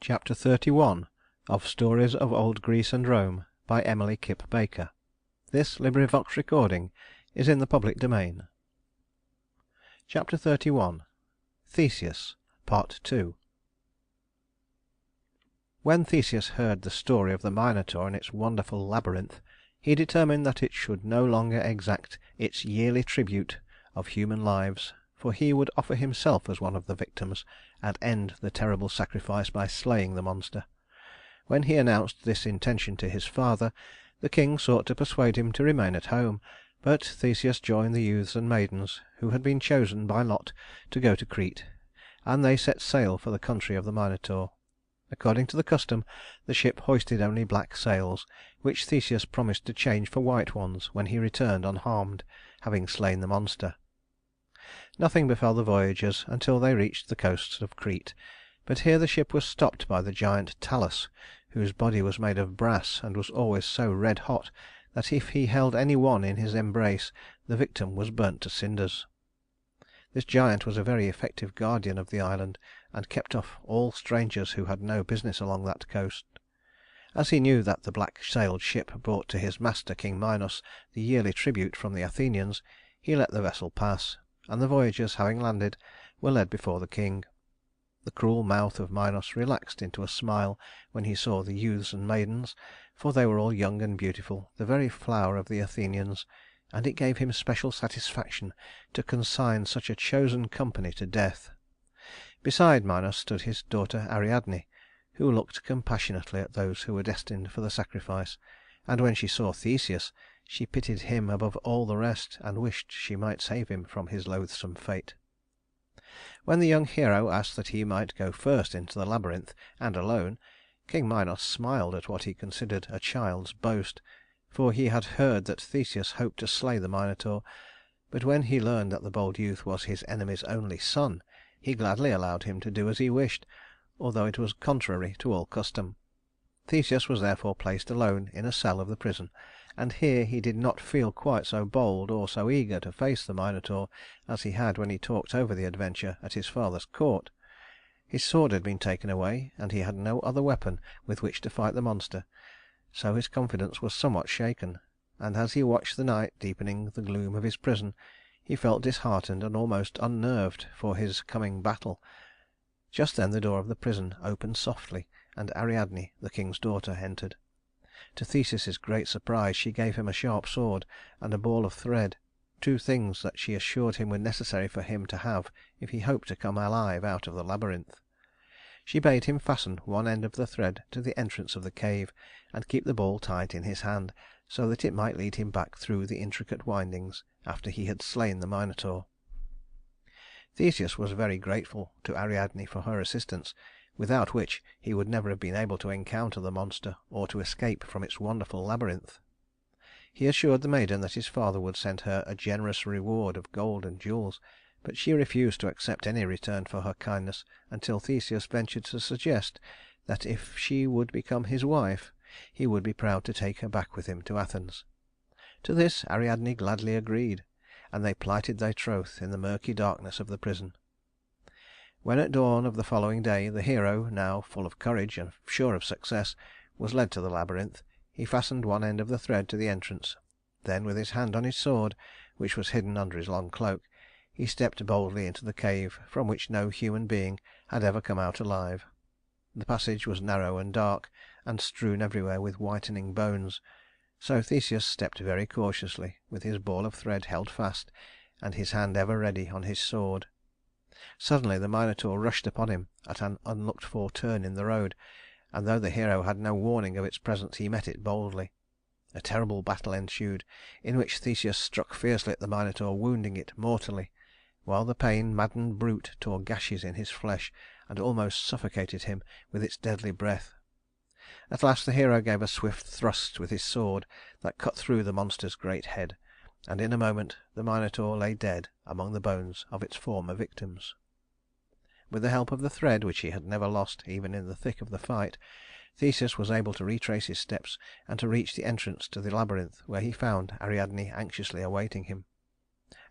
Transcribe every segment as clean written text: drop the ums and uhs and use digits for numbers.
Chapter 31 of Stories of Old Greece and Rome by Emily Kipp Baker. This recording is in the public domain. Chapter 31 Theseus Part 2. When Theseus heard the story of the Minotaur and its wonderful labyrinth, he determined that it should no longer exact its yearly tribute of human lives, for he would offer himself as one of the victims, and end the terrible sacrifice by slaying the monster. When he announced this intention to his father, the king sought to persuade him to remain at home, but Theseus joined the youths and maidens who had been chosen by lot to go to Crete, and they set sail for the country of the Minotaur. According to the custom, the ship hoisted only black sails, which Theseus promised to change for white ones when he returned unharmed, having slain the monster. Nothing befell the voyagers until they reached the coasts of Crete, but here the ship was stopped by the giant Talus, whose body was made of brass and was always so red hot that if he held any one in his embrace the victim was burnt to cinders. This giant was a very effective guardian of the island, and kept off all strangers who had no business along that coast. As he knew that the black-sailed ship brought to his master King Minos the yearly tribute from the Athenians, he let the vessel pass, and the voyagers, having landed, were led before the king. The cruel mouth of Minos relaxed into a smile when he saw the youths and maidens, for they were all young and beautiful, the very flower of the Athenians, and it gave him special satisfaction to consign such a chosen company to death. Beside Minos stood his daughter Ariadne, who looked compassionately at those who were destined for the sacrifice, and when she saw Theseus she pitied him above all the rest, and wished she might save him from his loathsome fate. When the young hero asked that he might go first into the labyrinth, and alone, King Minos smiled at what he considered a child's boast, for he had heard that Theseus hoped to slay the Minotaur; but when he learned that the bold youth was his enemy's only son, he gladly allowed him to do as he wished, although it was contrary to all custom. Theseus was therefore placed alone in a cell of the prison, and here he did not feel quite so bold or so eager to face the Minotaur as he had when he talked over the adventure at his father's court. His sword had been taken away, and he had no other weapon with which to fight the monster, so his confidence was somewhat shaken, and as he watched the night deepening the gloom of his prison, he felt disheartened and almost unnerved for his coming battle. Just then the door of the prison opened softly, and Ariadne, the king's daughter, entered. To Theseus's great surprise she gave him a sharp sword and a ball of thread, two things that she assured him were necessary for him to have if he hoped to come alive out of the labyrinth. She bade him fasten one end of the thread to the entrance of the cave, and keep the ball tight in his hand, so that it might lead him back through the intricate windings after he had slain the Minotaur. Theseus was very grateful to Ariadne for her assistance, without which he would never have been able to encounter the monster or to escape from its wonderful labyrinth. He assured the maiden that his father would send her a generous reward of gold and jewels, but she refused to accept any return for her kindness until Theseus ventured to suggest that if she would become his wife he would be proud to take her back with him to Athens. To this Ariadne gladly agreed, and they plighted their troth in the murky darkness of the prison. When at dawn of the following day the hero, now full of courage and sure of success, was led to the labyrinth, he fastened one end of the thread to the entrance. Then, with his hand on his sword, which was hidden under his long cloak, he stepped boldly into the cave from which no human being had ever come out alive. The passage was narrow and dark, and strewn everywhere with whitening bones, so Theseus stepped very cautiously, with his ball of thread held fast and his hand ever ready on his sword. Suddenly the Minotaur rushed upon him at an unlooked-for turn in the road, and though the hero had no warning of its presence he met it boldly. A terrible battle ensued, in which Theseus struck fiercely at the Minotaur, wounding it mortally, while the pain-maddened brute tore gashes in his flesh and almost suffocated him with its deadly breath. At last the hero gave a swift thrust with his sword that cut through the monster's great head, and in a moment the Minotaur lay dead among the bones of its former victims. With the help of the thread, which he had never lost even in the thick of the fight, Theseus was able to retrace his steps and to reach the entrance to the labyrinth, where he found Ariadne anxiously awaiting him.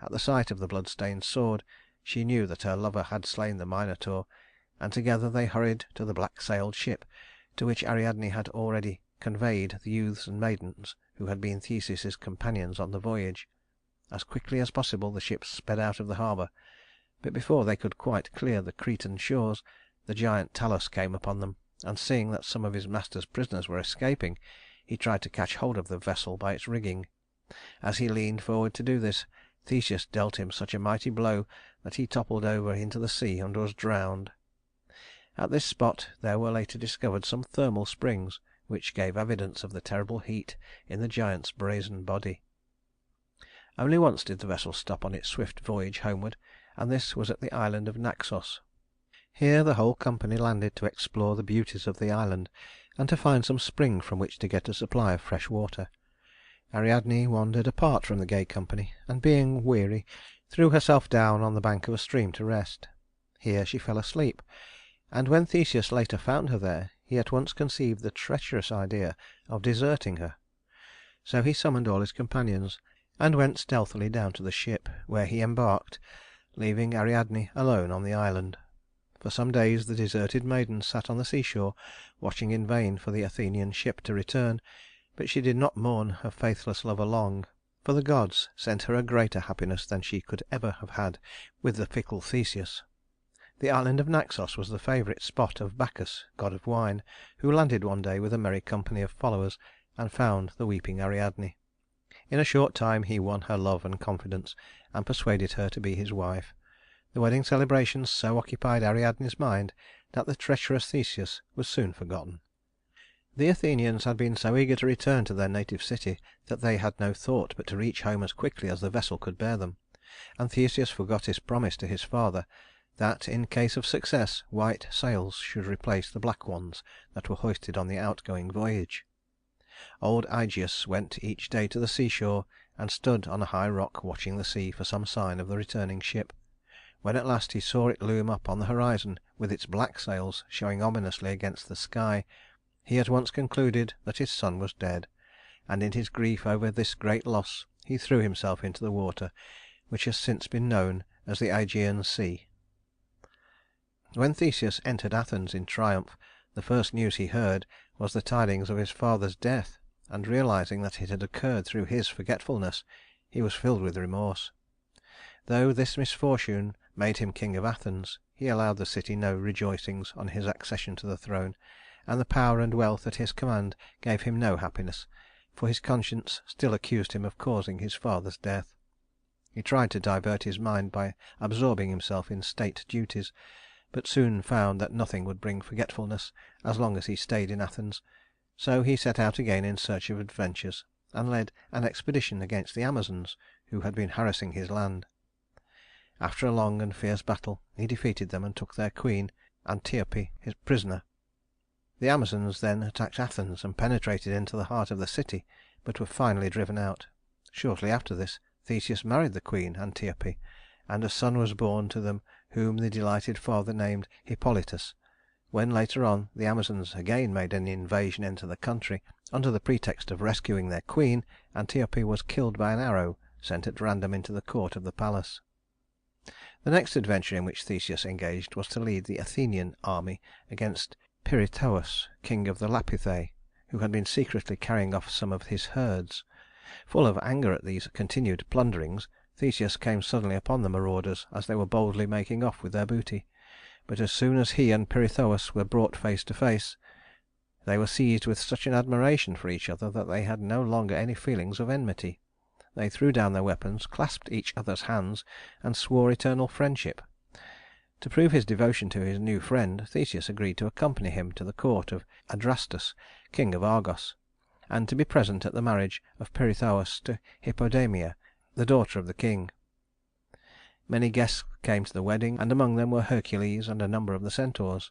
At the sight of the blood-stained sword she knew that her lover had slain the Minotaur, and together they hurried to the black sailed ship, to which Ariadne had already conveyed the youths and maidens who had been Theseus's companions on the voyage. As quickly as possible the ships sped out of the harbor, but before they could quite clear the Cretan shores the giant Talus came upon them, and seeing that some of his master's prisoners were escaping, he tried to catch hold of the vessel by its rigging. As he leaned forward to do this, Theseus dealt him such a mighty blow that he toppled over into the sea and was drowned. At this spot there were later discovered some thermal springs, which gave evidence of the terrible heat in the giant's brazen body. Only once did the vessel stop on its swift voyage homeward, and this was at the island of Naxos. Here the whole company landed to explore the beauties of the island, and to find some spring from which to get a supply of fresh water. Ariadne wandered apart from the gay company, and being weary, threw herself down on the bank of a stream to rest. Here she fell asleep, and when Theseus later found her there, he at once conceived the treacherous idea of deserting her. So he summoned all his companions, and went stealthily down to the ship, where he embarked, leaving Ariadne alone on the island. For some days the deserted maiden sat on the seashore, watching in vain for the Athenian ship to return, but she did not mourn her faithless lover long, for the gods sent her a greater happiness than she could ever have had with the fickle Theseus. The island of Naxos was the favorite spot of Bacchus, god of wine, who landed one day with a merry company of followers and found the weeping Ariadne. In a short time he won her love and confidence, and persuaded her to be his wife. The wedding celebrations so occupied Ariadne's mind that the treacherous Theseus was soon forgotten. The Athenians had been so eager to return to their native city that they had no thought but to reach home as quickly as the vessel could bear them, and Theseus forgot his promise to his father that, in case of success, white sails should replace the black ones that were hoisted on the outgoing voyage. Old Ægeus went each day to the seashore and stood on a high rock watching the sea for some sign of the returning ship. When at last he saw it loom up on the horizon with its black sails showing ominously against the sky, he at once concluded that his son was dead, and in his grief over this great loss he threw himself into the water, which has since been known as the Ægean Sea. When Theseus entered Athens in triumph, the first news he heard was the tidings of his father's death, and realizing that it had occurred through his forgetfulness, he was filled with remorse. Though this misfortune made him king of Athens, he allowed the city no rejoicings on his accession to the throne, and the power and wealth at his command gave him no happiness, for his conscience still accused him of causing his father's death. He tried to divert his mind by absorbing himself in state duties, but soon found that nothing would bring forgetfulness as long as he stayed in Athens, so he set out again in search of adventures, and led an expedition against the Amazons, who had been harassing his land. After a long and fierce battle he defeated them and took their queen, Antiope, his prisoner. The Amazons then attacked Athens and penetrated into the heart of the city, but were finally driven out. Shortly after this Theseus married the queen, Antiope, and a son was born to them whom the delighted father named Hippolytus. When later on the Amazons again made an invasion into the country, under the pretext of rescuing their queen, Antiope was killed by an arrow sent at random into the court of the palace. The next adventure in which Theseus engaged was to lead the Athenian army against Pirithous, king of the Lapithae, who had been secretly carrying off some of his herds. Full of anger at these continued plunderings, Theseus came suddenly upon the marauders as they were boldly making off with their booty. But as soon as he and Pirithous were brought face to face, they were seized with such an admiration for each other that they had no longer any feelings of enmity. They threw down their weapons, clasped each other's hands, and swore eternal friendship. To prove his devotion to his new friend, Theseus agreed to accompany him to the court of Adrastus, king of Argos, and to be present at the marriage of Pirithous to Hippodamia, the daughter of the king. Many guests came to the wedding, and among them were Hercules and a number of the centaurs.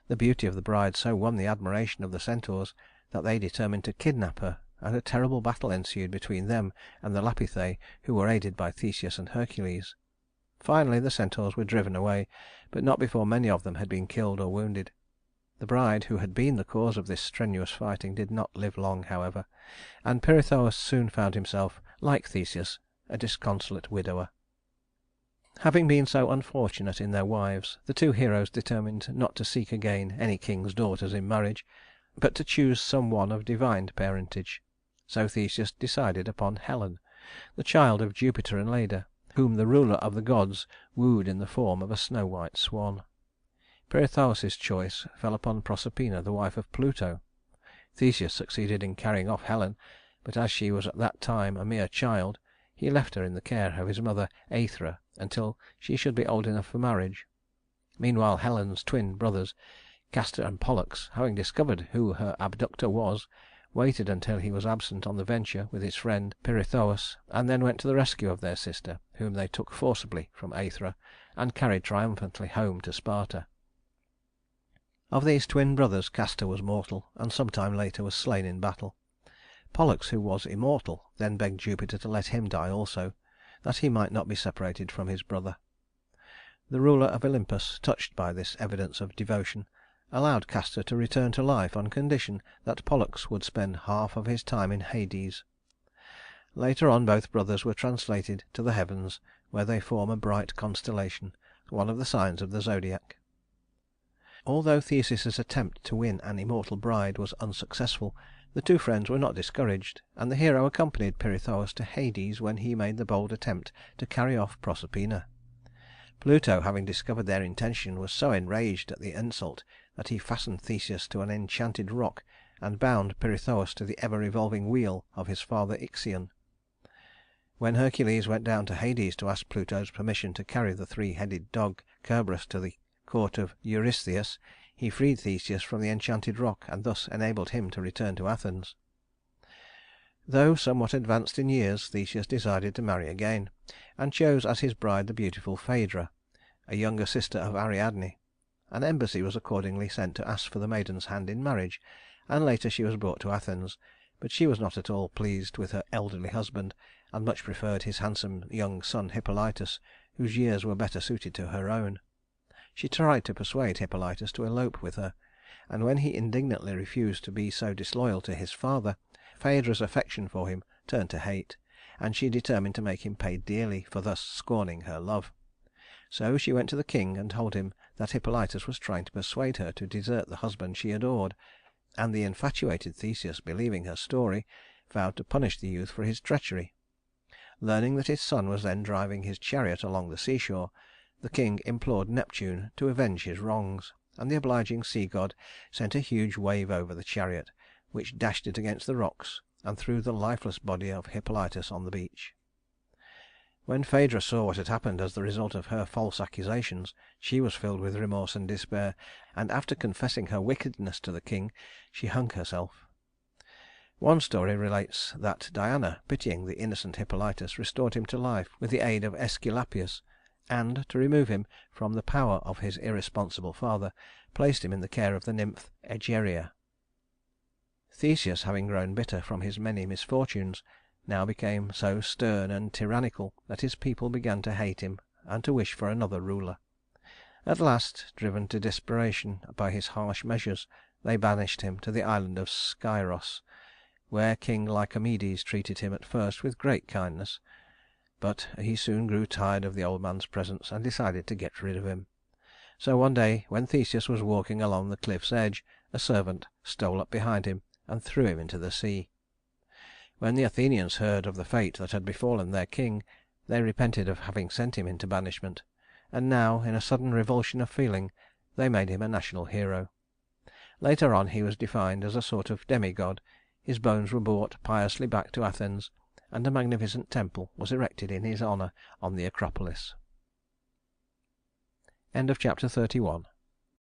The beauty of the bride so won the admiration of the centaurs that they determined to kidnap her, and a terrible battle ensued between them and the Lapithae, who were aided by Theseus and Hercules. Finally the centaurs were driven away, but not before many of them had been killed or wounded. The bride, who had been the cause of this strenuous fighting, did not live long, however, and Pirithous soon found himself, like Theseus, a disconsolate widower. Having been so unfortunate in their wives, the two heroes determined not to seek again any king's daughters in marriage, but to choose some one of divine parentage. So Theseus decided upon Helen, the child of Jupiter and Leda, whom the ruler of the gods wooed in the form of a snow white swan. Pirithous' choice fell upon Proserpina, the wife of Pluto. Theseus succeeded in carrying off Helen, but as she was at that time a mere child, he left her in the care of his mother Aethra until she should be old enough for marriage. Meanwhile Helen's twin brothers, Castor and Pollux, having discovered who her abductor was, waited until he was absent on the venture with his friend Pirithous, and then went to the rescue of their sister, whom they took forcibly from Aethra and carried triumphantly home to Sparta. Of these twin brothers Castor was mortal, and some time later was slain in battle. Pollux, who was immortal, then begged Jupiter to let him die also, that he might not be separated from his brother. The ruler of Olympus, touched by this evidence of devotion, allowed Castor to return to life on condition that Pollux would spend half of his time in Hades. Later on both brothers were translated to the heavens, where they form a bright constellation, one of the signs of the zodiac. Although Theseus's attempt to win an immortal bride was unsuccessful, the two friends were not discouraged, and the hero accompanied Pirithous to Hades when he made the bold attempt to carry off Proserpina. Pluto, having discovered their intention, was so enraged at the insult that he fastened Theseus to an enchanted rock and bound Pirithous to the ever revolving wheel of his father Ixion. When Hercules went down to Hades to ask Pluto's permission to carry the three-headed dog Cerberus to the court of Eurystheus, he freed Theseus from the enchanted rock and thus enabled him to return to Athens. Though somewhat advanced in years, Theseus decided to marry again, and chose as his bride the beautiful Phaedra, a younger sister of Ariadne. An embassy was accordingly sent to ask for the maiden's hand in marriage, and later she was brought to Athens, but she was not at all pleased with her elderly husband, and much preferred his handsome young son Hippolytus, whose years were better suited to her own. She tried to persuade Hippolytus to elope with her, and when he indignantly refused to be so disloyal to his father, Phaedra's affection for him turned to hate, and she determined to make him pay dearly for thus scorning her love. So she went to the king and told him that Hippolytus was trying to persuade her to desert the husband she adored, and the infatuated Theseus, believing her story, vowed to punish the youth for his treachery. Learning that his son was then driving his chariot along the seashore, the king implored Neptune to avenge his wrongs, and the obliging sea god sent a huge wave over the chariot, which dashed it against the rocks and threw the lifeless body of Hippolytus on the beach. When Phaedra saw what had happened as the result of her false accusations, she was filled with remorse and despair, and after confessing her wickedness to the king, she hung herself. One story relates that Diana, pitying the innocent Hippolytus, restored him to life with the aid of Aesculapius, and, to remove him from the power of his irresponsible father, placed him in the care of the nymph Egeria. Theseus, having grown bitter from his many misfortunes, now became so stern and tyrannical that his people began to hate him and to wish for another ruler. At last, driven to desperation by his harsh measures, they banished him to the island of Scyros, where King Lycomedes treated him at first with great kindness. But he soon grew tired of the old man's presence and decided to get rid of him. So one day, when Theseus was walking along the cliff's edge, a servant stole up behind him and threw him into the sea. When the Athenians heard of the fate that had befallen their king, they repented of having sent him into banishment, and now, in a sudden revulsion of feeling, they made him a national hero. Later on he was deified as a sort of demigod, his bones were brought piously back to Athens, and a magnificent temple was erected in his honor on the Acropolis. End of chapter 31.